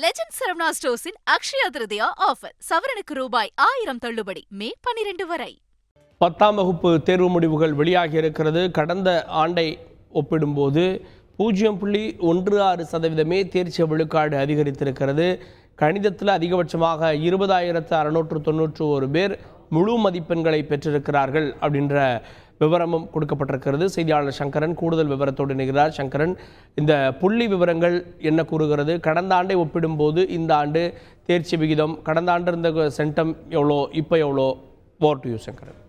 Legend Saravana ஸ்டோர்ஸின் Akshaya Tritiya offer சவரனுக்கு ரூபாய் 1000 தள்ளுபடி மே 12 வரை. 10ஆம் வகுப்பு தேர்வு முடிவுகள் வெளியாகி இருக்கிறது. கடந்த ஆண்டை ஒப்பிடும்போது 0.16% தேர்ச்சி விழுக்காடு அதிகரித்திருக்கிறது. கணிதத்தில் அதிகபட்சமாக 20,691 பேர் முழு மதிப்பெண்களை பெற்றிருக்கிறார்கள் அப்படின்ற விவரமும் கொடுக்கப்பட்டிருக்கிறது. செய்தியாளர் சங்கரன் கூடுதல் விவரத்தோடு இணைகிறார். சங்கரன், இந்த புள்ளி விவரங்கள் என்ன கூறுகிறது? கடந்த ஆண்டை ஒப்பிடும்போது இந்த ஆண்டு தேர்ச்சி விகிதம், கடந்த ஆண்டு இருந்த சென்டம் எவ்வளோ, இப்போ எவ்வளோ? Over to you Sankaran.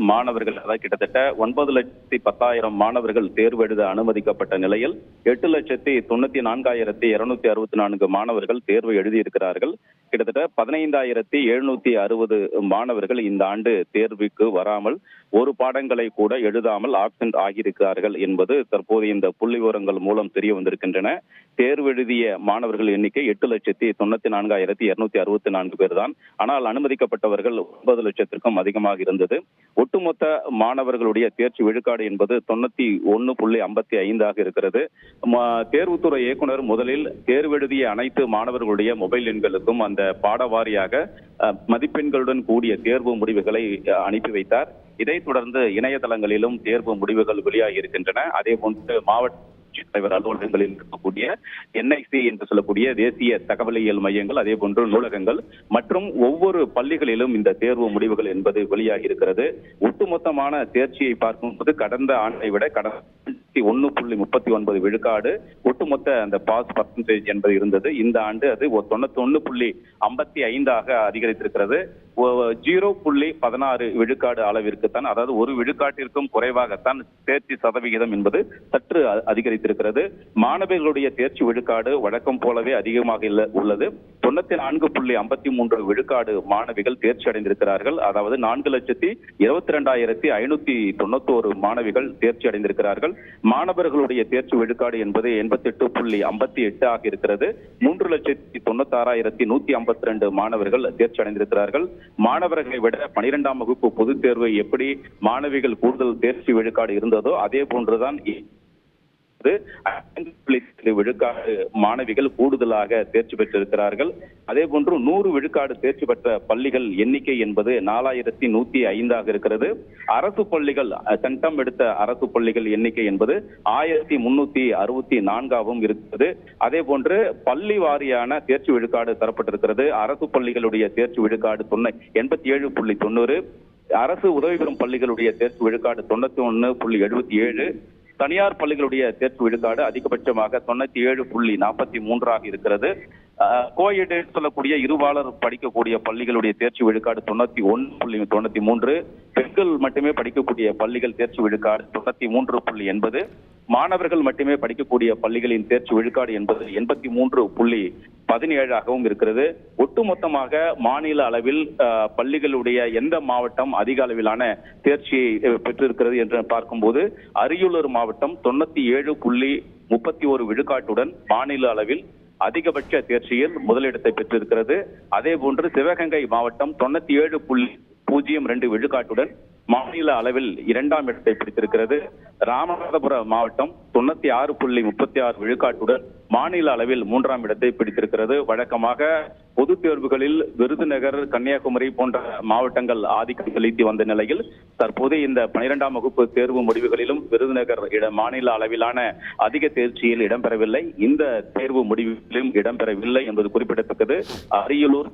மாணவர்கள் அதாவது கிட்டத்தட்ட 9,10,000 மாணவர்கள் தேர்வு எழுத அனுமதிக்கப்பட்ட நிலையில் 8,94,264 மாணவர்கள் தேர்வு எழுதியிருக்கிறார்கள். கிட்டத்தட்ட 15,760 மாணவர்கள் இந்த ஆண்டு தேர்வுக்கு வராமல் ஒரு பாடங்களை கூட எழுதாமல் ஆப்சென்ட் ஆகியிருக்கிறார்கள் என்பது தற்போது இந்த புள்ளி விவரங்கள் மூலம் தெரிய வந்திருக்கின்றன. தேர்வு எழுதிய மாணவர்கள் எண்ணிக்கை 8,94,264 பேர் தான். ஆனால் அனுமதிக்கப்பட்டவர்கள் 9 லட்சத்திற்கும் அதிகமாக இருந்தது. ஒட்டுமொத்த மாணவர்களுடைய தேர்ச்சி விழுக்காடு என்பது 91.55 இருக்கிறது. தேர்வுத்துறை இயக்குனர் முதலில் தேர்வு எழுதிய அனைத்து மாணவர்களுடைய மொபைல் எண்களுக்கும் அந்த பாட வாரியாக மதிப்பெண்களுடன் கூடிய தேர்வு முடிவுகளை அனுப்பி வைத்தார். இதைத் தொடர்ந்து இணையதளங்களிலும் தேர்வு முடிவுகள் வெளியாகி இருக்கின்றன. அதே போன்று மாவட்ட தலைவர் அலுவலகங்களில் இருக்கக்கூடிய NIC என்று சொல்லக்கூடிய தேசிய தகவலியல் மையங்கள், அதே போன்று நூலகங்கள் மற்றும் ஒவ்வொரு பள்ளிகளிலும் இந்த தேர்வு முடிவுகள் என்பது வெளியாகி இருக்கிறது. ஒட்டுமொத்தமான தேர்ச்சியை பார்க்கும்போது கடந்த ஆண்டை விட 1.39 விழுக்காடு ஒட்டுமொத்த அந்த பாஸ் பர்சன்டேஜ் என்பது இருந்தது. இந்த ஆண்டு அது 91.55 அதிகரித்திருக்கிறது. 0.16 விழுக்காடு அளவிற்கு தான், அதாவது ஒரு விழுக்காட்டிற்கும் குறைவாகத்தான் தேர்ச்சி சதவிகிதம் என்பது சற்று அதிகரித்திருக்கிறது. மாணவர்களுடைய தேர்ச்சி விழுக்காடு வழக்கம் போலவே அதிகமாக உள்ளது. 94.53 விழுக்காடு மாணவிகள் தேர்ச்சி அடைந்திருக்கிறார்கள். அதாவது 4,22,591 மாணவிகள் தேர்ச்சி அடைந்திருக்கிறார்கள். மாணவர்களுடைய தேர்ச்சி விழுக்காடு என்பது 88.58 ஆக இருக்கிறது. 3,96,152 மாணவர்கள் தேர்ச்சி அடைந்திருக்கிறார்கள். மாணவர்களை விட 12ஆம் வகுப்பு பொதுத் தேர்வு எப்படி மாணவிகள் கூடுதல் தேர்ச்சி விழுக்காடு இருந்ததோ அதே போன்றுதான் விழுக்காடு மாணவிகள் கூடுதலாக தேர்ச்சி பெற்றிருக்கிறார்கள். அதே போன்று 100 விழுக்காடு தேர்ச்சி பெற்ற பள்ளிகள் எண்ணிக்கை என்பது 4,105 இருக்கிறது. அரசு பள்ளிகள் சென்டம் எடுத்த அரசு பள்ளிகள் எண்ணிக்கை என்பது 1,364 இருக்கிறது. அதே போன்று பள்ளி வாரியான தேர்ச்சி விழுக்காடு தரப்பட்டிருக்கிறது. அரசு பள்ளிகளுடைய தேர்ச்சி விழுக்காடு 87.90, அரசு உதவி பெறும் பள்ளிகளுடைய தேர்ச்சி விழுக்காடு 91.77, தனியார் பள்ளிகளுடைய தேர்ச்சி விழுக்காடு அதிகபட்சமாக 97.43 இருக்கிறது. கோஎட் சொல்லக்கூடிய இருபாலர் படிக்கக்கூடிய பள்ளிகளுடைய தேர்ச்சி விழுக்காடு 91.93, பெண்கள் மட்டுமே படிக்கக்கூடிய பள்ளிகள் தேர்ச்சி விழுக்காடு 93.80, மாணவர்கள் மட்டுமே படிக்கக்கூடிய பள்ளிகளின் தேர்ச்சி விழுக்காடு என்பது 83.17 இருக்கிறது. ஒட்டுமொத்தமாக மாநில அளவில் பள்ளிகளுடைய எந்த மாவட்டம் அதிக அளவிலான தேர்ச்சியை பெற்றிருக்கிறது என்று பார்க்கும்போது அரியலூர் மாவட்டம் 97.31 விழுக்காட்டுடன் மாநில அளவில் அதிகபட்ச தேர்ச்சியில் முதலிடத்தை பெற்றிருக்கிறது. அதே போன்று சிவகங்கை மாவட்டம் 97.02 விழுக்காட்டுடன் மாநில அளவில் 2ஆம் இடத்தை பிடித்திருக்கிறது. ராமநாதபுரம் மாவட்டம் 96.36 விழுக்காட்டுடன் மாநில அளவில் 3ஆம் இடத்தை பிடித்திருக்கிறது. வழக்கமாக பொது தேர்வுகளில் விருதுநகர், கன்னியாகுமரி போன்ற மாவட்டங்கள் ஆதிக்கம் செலுத்தி வந்த நிலையில் தற்போது இந்த 12ஆம் வகுப்பு தேர்வு முடிவுகளிலும் விருதுநகர் மாநில அளவிலான அதிக தேர்ச்சியில் இடம்பெறவில்லை. இந்த தேர்வு முடிவிலும் இடம்பெறவில்லை என்பது குறிப்பிடத்தக்கது. அரியலூர்,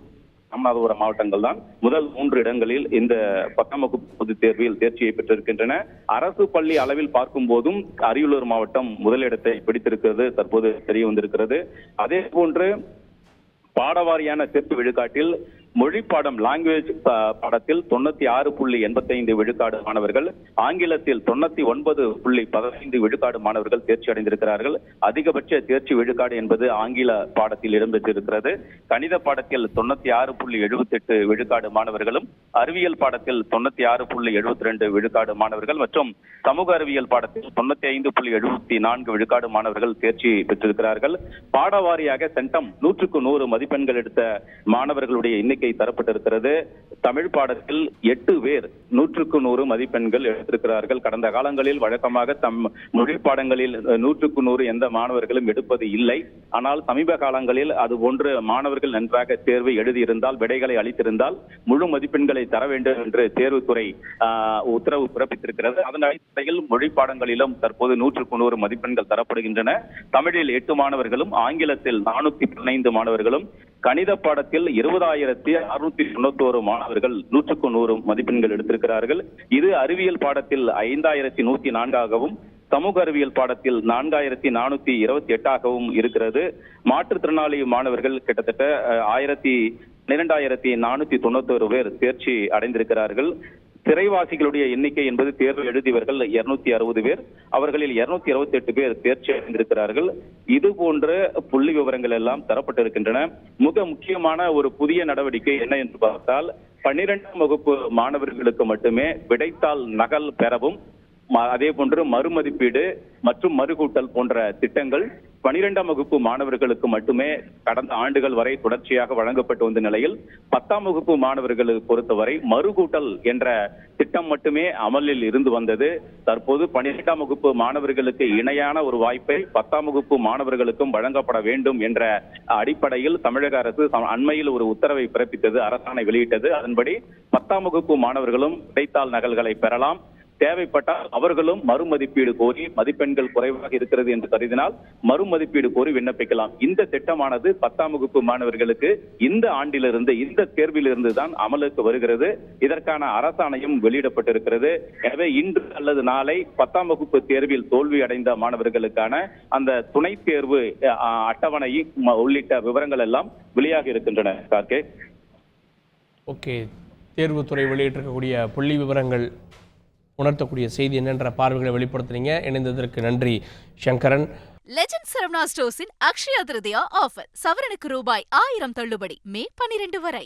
ராமநாதபுரம் மாவட்டங்கள் தான் முதல் 3 இடங்களில் இந்த 10ஆம் வகுப்பு பொதுத் தேர்வில் தேர்ச்சியை பெற்றிருக்கின்றன. அரசு பள்ளி அளவில் பார்க்கும் போதும் அரியலூர் மாவட்டம் முதலிடத்தை பிடித்திருக்கிறது தற்போது தெரிய வந்திருக்கிறது. அதே போன்று பாடவாரியான தேர்ச்சி விழுக்காட்டில் மொழி பாடம் லாங்குவேஜ் பாடத்தில் 96.85 விழுக்காடு மாணவர்கள், ஆங்கிலத்தில் 99.15 விழுக்காடு மாணவர்கள் தேர்ச்சி அடைந்திருக்கிறார்கள். அதிகபட்ச தேர்ச்சி விழுக்காடு என்பது ஆங்கில பாடத்தில் இடம்பெற்றிருக்கிறது. கணித பாடத்தில் 96.78 விழுக்காடு மாணவர்களும், அறிவியல் பாடத்தில் 96.72 விழுக்காடு மாணவர்கள் மற்றும் சமூக அறிவியல் பாடத்தில் 95.74 விழுக்காடு மாணவர்கள் தேர்ச்சி பெற்றிருக்கிறார்கள். பாடவாரியாக சென்டம் 100க்கு 100 மதிப்பெண்கள் எடுத்த மாணவர்களுடைய எண்ணிக்கை எண்ணிக்கை தரப்பட்டிருக்கிறது. தமிழ் பாடத்தில் 8 பேர் 100க்கு 100 மதிப்பெண்கள் எடுத்திருக்கிறார்கள். கடந்த காலங்களில் வழக்கமாக மொழி பாடங்களில் 100க்கு 100 எந்த மாணவர்களும் எடுப்பது இல்லை. ஆனால் சமீப காலங்களில் அது போன்று மாணவர்கள் நன்றாக தேர்வு எழுதியிருந்தால், விடைகளை அளித்திருந்தால் முழு மதிப்பெண்களை தர வேண்டும் என்று தேர்வுத்துறை உத்தரவு பிறப்பித்திருக்கிறது. அதன் அடிப்படையில் மொழி பாடங்களிலும் தற்போது 100க்கு 100 மதிப்பெண்கள் தரப்படுகின்றன. தமிழில் 8 மாணவர்களும், ஆங்கிலத்தில் 415 மாணவர்களும், கணித பாடத்தில் 20,691 மாணவர்கள் 100க்கு 100 மதிப்பெண்கள் எடுத்திருக்கிறார்கள். இது அறிவியல் பாடத்தில் 5,104ஆகவும், சமூக அறிவியல் பாடத்தில் 4,428ஆகவும் இருக்கிறது. மாற்றுத்திறனாளி மாணவர்கள் கிட்டத்தட்ட 12,491 பேர் தேர்ச்சி அடைந்திருக்கிறார்கள். சிறைவாசிகளுடைய எண்ணிக்கை என்பது தேர்வு எழுதியவர்கள் 260 பேர், அவர்களில் 228 பேர் தேர்ச்சி அடைந்திருக்கிறார்கள். இது போன்ற புள்ளி விவரங்கள் எல்லாம் தரப்பட்டிருக்கின்றன. மிக முக்கியமான ஒரு புதிய நடவடிக்கை என்ன என்று பார்த்தால், 12ஆம் வகுப்பு மாணவர்களுக்கு மட்டுமே விடைத்தாள் நகல் பெறவும், அதே போன்று மறுமதிப்பீடு மற்றும் மறுகூட்டல் போன்ற திட்டங்கள் 12ஆம் வகுப்பு மாணவர்களுக்கு மட்டுமே கடந்த ஆண்டுகள் வரை தொடர்ச்சியாக வழங்கப்பட்டு வந்த நிலையில் 10ஆம் வகுப்பு மாணவர்களை பொறுத்தவரை மறுகூட்டல் என்ற திட்டம் மட்டுமே அமலில் இருந்து வந்தது. தற்போது 12ஆம் வகுப்பு மாணவர்களுக்கு இணையான ஒரு வாய்ப்பை 10ஆம் வகுப்பு மாணவர்களுக்கும் வழங்கப்பட வேண்டும் என்ற அடிப்படையில் தமிழக அரசு அண்மையில் ஒரு உத்தரவை பிறப்பித்தது, அரசாணை வெளியிட்டது. அதன்படி 10ஆம் வகுப்பு மாணவர்களும் விடைத்தாள் நகல்களை பெறலாம். தேவைப்பட்டால் அவர்களும் மறுமதிப்பீடு கோரி, மதிப்பெண்கள் குறைவாக இருக்கிறது என்று கருதினால் மறுமதிப்பீடு கோரி விண்ணப்பிக்கலாம். இந்த திட்டமானது 10ஆம் வகுப்பு மாணவர்களுக்கு இந்த ஆண்டிலிருந்து, இந்த தேர்விலிருந்து தான் அமலுக்கு வருகிறது. இதற்கான அரசாணையும் வெளியிடப்பட்டிருக்கிறது. எனவே இன்று அல்லது நாளை 10ஆம் வகுப்பு தேர்வில் தோல்வி அடைந்த மாணவர்களுக்கான அந்த துணை தேர்வு அட்டவணை உள்ளிட்ட விவரங்கள் எல்லாம் வெளியாக இருக்கின்றன. கார்கே. ஓகே, தேர்வுத்துறை வெளியிட்டிருக்கக்கூடிய புள்ளி விவரங்கள் உணர்த்தக்கூடிய செய்தி என்னென்ற பார்வைகளை வெளிப்படுத்துறீங்க. இணைந்ததற்கு நன்றி சங்கரன். லெஜண்ட் சரவணா ஸ்டோர்ஸின் அக்ஷயா திருதியா ஆஃபர். சவரனுக்கு ரூபாய் 1000 தள்ளுபடி மே 12 வரை.